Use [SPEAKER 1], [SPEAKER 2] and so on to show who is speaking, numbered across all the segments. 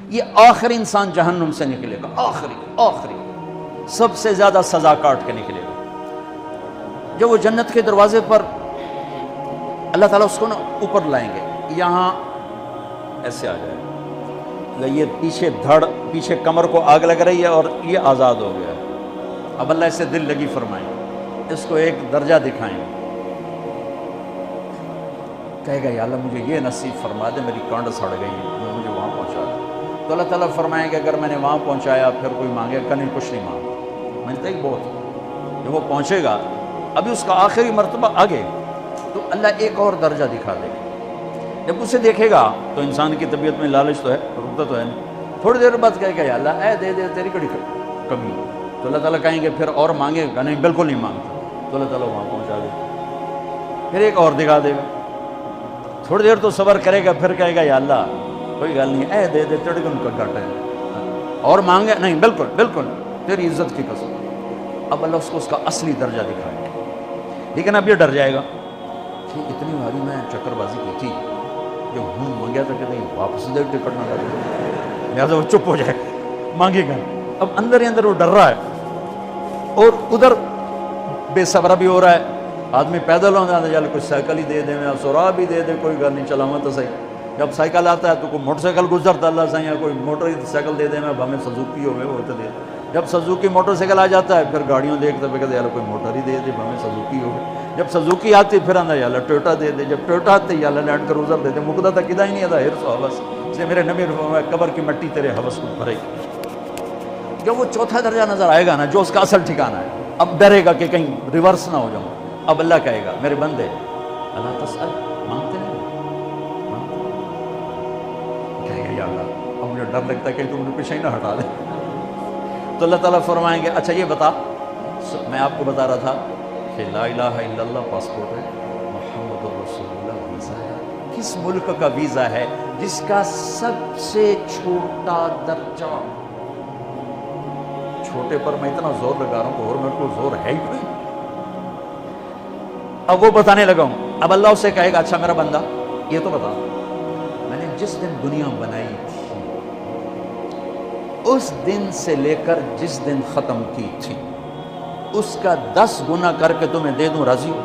[SPEAKER 1] یہ آخری انسان جہنم سے نکلے گا، آخری سب سے زیادہ سزا کاٹ کے نکلے گا۔ جب وہ جنت کے دروازے پر اللہ تعالیٰ اس کو نا اوپر لائیں گے، یہاں ایسے آ جائے، یہ پیچھے کمر کو آگ لگ رہی ہے اور یہ آزاد ہو گیا ہے۔ اب اللہ اسے دل لگی فرمائیں، اس کو ایک درجہ دکھائیں، کہے گا یا اللہ مجھے یہ نصیب فرما دے، میری کانڈ سڑ گئی ہے، مجھے وہاں پہنچا دے۔ تو اللہ تعالیٰ فرمائیں گے اگر میں نے وہاں پہنچایا پھر کوئی مانگے گا نہیں، کچھ نہیں مانگا، میں نے کہا بہت۔ جب وہ پہنچے گا ابھی اس کا آخری مرتبہ آگے، تو اللہ ایک اور درجہ دکھا دے گا۔ جب اسے دیکھے گا تو انسان کی طبیعت میں لالچ تو ہے، رکتا تو ہے نہیں، تھوڑی دیر بعد کہے گا یا اللہ اے دے دے، تیری کڑی کمی۔ تو اللہ تعالیٰ کہیں گے پھر اور مانگے گا نہیں، بالکل نہیں مانگتا، تو اللہ تعالیٰ وہاں پہنچا دے، پھر ایک اور دکھا دے گا، تھوڑی دیر تو صبر کرے گا، پھر کہے گا یا اللہ کوئی گل نہیں، اے دے دے، تیری کن کا گھٹ ہے، اور مانگے نہیں، بالکل تیری عزت کی قسم۔ اب اللہ اس کو اس کا اصلی درجہ دکھائے گا، لیکن اب یہ ڈر جائے گا کہ اتنی باری میں چکر بازی کی تھی، جو مانگیا تھا کہ نہیں واپس دے ٹکٹ نہ لگے، لہٰذا وہ چپ ہو جائے، مانگے گا۔ اب اندر ہی اندر وہ ڈر رہا ہے، اور ادھر بے صبرا بھی ہو رہا ہے، آدمی پیدل ہوتا ہے، چل کوئی سائیکل ہی دے دے، میں سورا بھی دے دے، کوئی گل نہیں، چلاؤں تو صحیح۔ جب سائیکل آتا ہے تو کوئی موٹر سائیکل گزرتا اللہ صحیح ہے، کوئی موٹر سائیکل دے دے، میں ہمیں سزوکی ہوئے وہ تو دے۔ جب سزوکی موٹر سائیکل آ جاتا ہے پھر گاڑیوں دیکھتے پہ کہتے ہیں کوئی موٹر ہی دے دے، ہمیں سزوکی ہو گئے۔ جب سزوکی آتی پھر آتا یا اللہ ٹویوٹا دے دے، جب ٹویوٹا آتے یا اللہ لینڈ کروزر دے دے، مقدہ تک کدا ہی نہیں آتا ہرس و حوث، اس لیے میرے نبی فرمایا قبر کی مٹی تیرے حوث کو بھرے۔ جب وہ چوتھا درجہ نظر آئے گا نا، جو اس کا اصل ٹھکانہ ہے، اب ڈرے گا کہ کہیں ریورس نہ ہو جاؤں۔ اب اللہ کہے گا میرے بندے اللہ تسأل، مانگتے نہیں، کہے گا یا اللہ اب مجھے ڈر لگتا ہے کہ تم نے پیچھے ہی نہ ہٹا دے۔ تو اللہ تعالیٰ فرمائیں گے اچھا یہ بتا، میں آپ کو بتا رہا تھا کہ لا الہ الا اللہ پاسپورٹ ہے، محمد رسول اللہ ویزا ہے۔ کس ملک کا ویزا ہے جس کا سب سے چھوٹا درجہ، چھوٹے پر میں اتنا زور لگا رہا ہوں اور میرے کو زور ہے ہی کوئی، اب وہ بتانے لگا ہوں۔ اب اللہ اسے کہے گا اچھا میرا بندہ یہ تو بتا، میں نے جس دن دنیا بنائی تھی اس دن سے لے کر جس دن ختم کی تھی اس کا 10 گنا کر کے تمہیں دے دوں، راضی ہو؟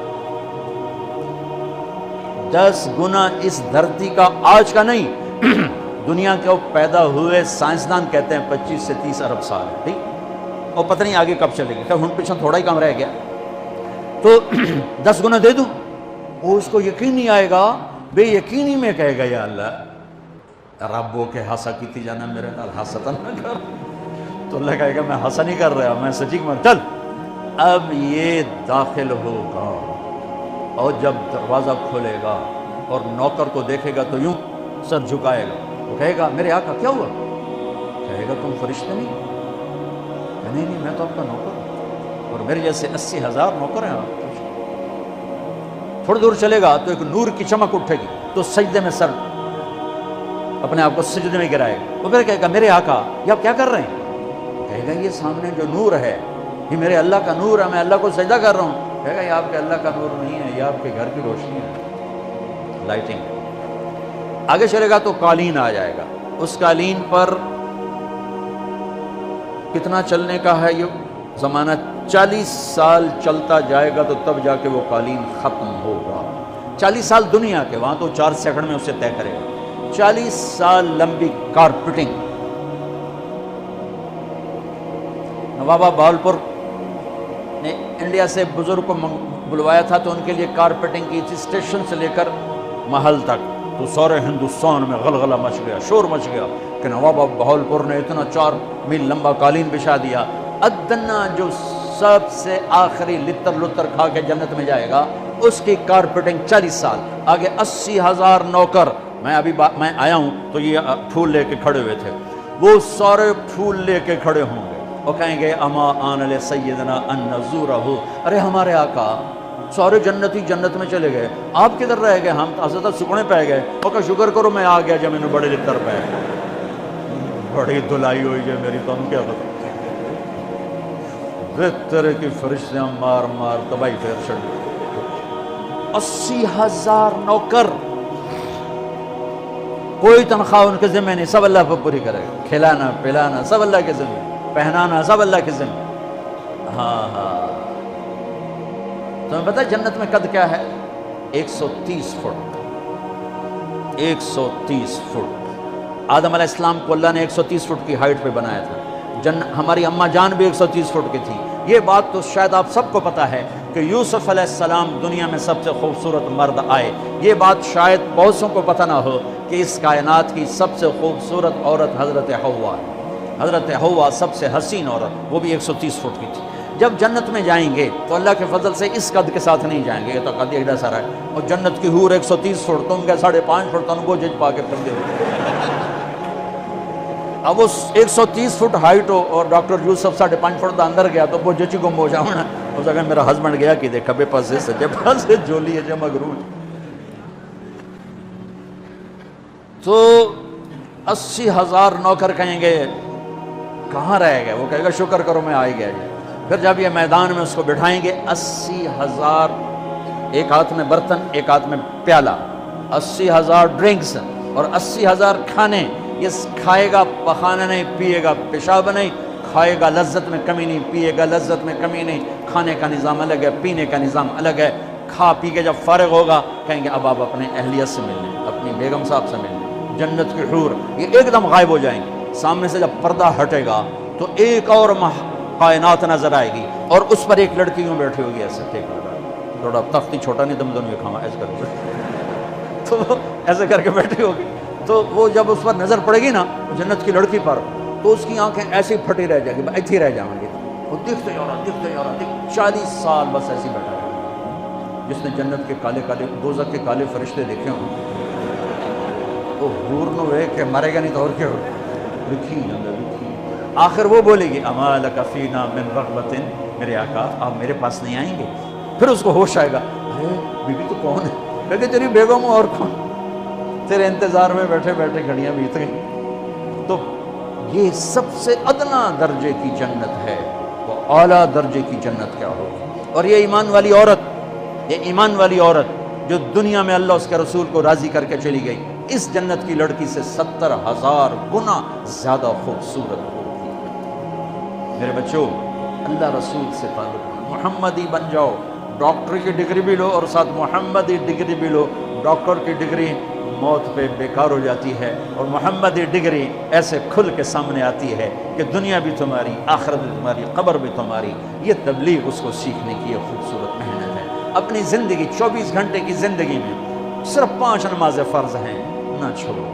[SPEAKER 1] 10 گنا اس دھرتی کا، آج کا نہیں، دنیا کے پیدا ہوئے سائنسدان کہتے ہیں 25 سے 30 ارب سال ہے، ٹھیک، اور پتہ نہیں آگے کب چلے گی، کہ ہن پیچھے تھوڑا ہی کم رہ گیا، تو 10 گنا دے دوں؟ وہ اس کو یقین نہیں آئے گا، بے یقینی میں کہے گا یا اللہ ربو کے ہاسا کیتی جانا میرے نال ہاستا نہ کر۔ تو اللہ کہے گا میں ہاسا نہیں کر رہا، میں سچی مر، چل اب یہ داخل ہوگا، اور جب دروازہ کھولے گا اور نوکر کو دیکھے گا تو یوں سر جھکائے گا، وہ کہے گا میرے آقا کیا ہوا؟ کہے گا تم فرشتے نہیں؟ نہیں میں تو آپ کا نوکر ہوں، اور میرے جیسے 80,000 نوکر ہیں آپ۔ تھوڑی دور چلے گا تو ایک نور کی چمک اٹھے گی، تو سجدے میں سر اپنے آپ کو سجدے میں گرائے گا، وہ پھر کہے گا میرے آقا یہ آپ کیا کر رہے ہیں؟ کہے گا یہ سامنے جو نور ہے یہ میرے اللہ کا نور ہے، میں اللہ کو سجدہ کر رہا ہوں۔ کہے گا یہ آپ کے اللہ کا نور نہیں ہے، یہ آپ کے گھر کی روشنی ہے، لائٹنگ۔ آگے چلے گا تو قالین آ جائے گا، اس قالین پر کتنا چلنے کا ہے یہ زمانہ، 40 سال چلتا جائے گا تو تب جا کے وہ قالین ختم ہوگا۔ 40 سال دنیا کے، وہاں تو 4 سیکنڈ میں اسے طے کرے گا۔ 40 سال لمبی کارپیٹنگ۔ نوابہ بہاولپور نے انڈیا سے بزرگ کو بلوایا تھا تو ان کے لیے کارپیٹنگ کی تھی، اسٹیشن سے لے کر محل تک، تو سارے ہندوستان میں غلغلہ مچ گیا، شور مچ گیا کہ نوابہ بہاولپور نے اتنا 4 میل لمبا قالین بچھا دیا۔ ادنا جو سب سے آخری لتر لتر کھا کے جنت میں جائے گا اس کی کارپیٹنگ 40 سال، آگے 80,000 نوکر۔ میں آیا ہوں تو یہ پھول لے کے کھڑے ہوئے تھے، وہ سارے پھول لے کے کھڑے ہوں گے، وہ کہیں گے اما آن علی سیدنا ان نزورہ، ارے ہمارے آقا سارے جنتی جنت میں چلے گئے، آپ کدھر رہ گئے؟ ہم حضرت سکڑے پہ گئے۔ وہ کہ شکر کرو میں آ گیا جب میں نے بڑے لتر پہ، بڑی دھلائی ہوئی ہے میری، تو ہم کیا پتہ طرح کی فرشتیاں مار مار تباہی پھیر چھڑ، 80,000 نوکر، کوئی تنخواہ ان کے ذمہ نہیں، سب اللہ پر پوری کرے گا، کھلانا پلانا سب اللہ کے ذمہ، پہنانا سب اللہ کے ذمہ۔ ہاں ہاں، تمہیں پتہ ہے جنت میں قد کیا ہے؟ 130 فٹ، 130 فٹ۔ آدم علیہ السلام کو اللہ نے 130 فٹ کی ہائٹ پہ بنایا تھا، ہماری اماں جان بھی 130 فٹ کی تھی۔ یہ بات تو شاید آپ سب کو پتہ ہے کہ یوسف علیہ السلام دنیا میں سب سے خوبصورت مرد آئے۔ یہ بات شاید بہت سو کو پتہ نہ ہو کہ اس کائنات کی سب سے خوبصورت عورت حضرت حوا ہے۔ حضرت حوا سب سے حسین عورت، وہ بھی 130 فٹ کی تھی۔ جب جنت میں جائیں گے تو اللہ کے فضل سے اس قد کے ساتھ نہیں جائیں گے، یہ تو قد ایڈا سارا ہے، اور جنت کی حور 130 فٹ، تم کے 5.5 فٹ تن کو جج پا کے پھر دے۔ اب اس 130 فٹ ہائٹ ہو اور ڈاکٹر یوسف 5.5 فٹ دا اندر گیا تو وہ جچی گم ہو جاؤنا، اس اگر میرا ہسبینڈ گیا کہ دیکھا بے پاس سے سجے پاس سے جولی ہے جمع گرون۔ تو 80,000 نوکر کہیں گے کہاں رہ گئے؟ وہ کہے گا شکر کرو میں آ ہی گیا جی۔ پھر جب یہ میدان میں اس کو بٹھائیں گے 80,000، ایک ہاتھ میں برتن ایک ہاتھ میں پیالہ، 80,000 ڈرنکس اور 80,000 کھانے۔ یہ کھائے گا پخانا نہیں، پیے گا پیشاب نہیں، کھائے گا لذت میں کمی نہیں، پیے گا لذت میں کمی نہیں۔ کھانے کا نظام الگ ہے، پینے کا نظام الگ ہے۔ کھا پی کے جب فارغ ہوگا کہیں گے اب آپ اپنے اہلیت سے مل لیں، اپنی بیگم صاحب سے مل لیں۔ جنت کی حور یہ ایک دم غائب ہو جائیں گے، سامنے سے جب پردہ ہٹے گا تو ایک اور کائنات نظر آئے گی، اور اس پر ایک لڑکی یوں بیٹھی ہوگی ایسے ٹھیک لگا، تھوڑا تختی چھوٹا نہیں دم دونوں کھاوا ایسے کر کے، تو ایسے کر کے بیٹھی ہوگی۔ تو وہ جب اس پر نظر پڑے گی نا جنت کی لڑکی پر، تو اس کی آنکھیں ایسی پھٹی رہ جائیں گی، ایتھی رہ جائیں گی، وہ دکھتے جا رہا 40 سال بس ایسی بیٹھا رہے۔ جس نے جنت کے کالے کالے دوزخ کے کالے فرشتے دیکھے ہوں تو حور نو ہے کہ مرے گا نہیں تو اور کیا ہوگا، لکھی جاندہ لکھی۔ آخر وہ بولے گی اما لک فینا من رغبت، میرے آقا آپ میرے پاس نہیں آئیں گے؟ پھر اس کو ہوش آئے گا، ارے بی بی تو کون ہے؟ کہتے تیری بیگم اور کون، تیرے انتظار میں بیٹھے بیٹھے گھڑیاں بیت گئیں۔ تو یہ سب سے ادنا درجے کی جنت ہے، وہ اعلیٰ درجے کی جنت کیا ہوگی؟ اور یہ ایمان والی عورت، یہ ایمان والی عورت جو دنیا میں اللہ اس کے رسول کو راضی کر کے چلی گئی، اس جنت کی لڑکی سے 70,000 گنا زیادہ خوبصورت ہوگی۔ میرے بچوں، اللہ رسول سے تعلق، محمدی بن جاؤ، ڈاکٹر کی ڈگری بھی لو اور ساتھ محمدی ڈگری بھی لو۔ ڈاکٹر کی ڈگری موت پہ بیکار ہو جاتی ہے، اور محمدی ڈگری ایسے کھل کے سامنے آتی ہے کہ دنیا بھی تمہاری، آخرت بھی تمہاری، قبر بھی تمہاری۔ یہ تبلیغ اس کو سیکھنے کی یہ خوبصورت محنت ہے۔ اپنی زندگی 24 گھنٹے کی زندگی میں صرف 5 نمازیں فرض ہیں، نہ چھوڑو۔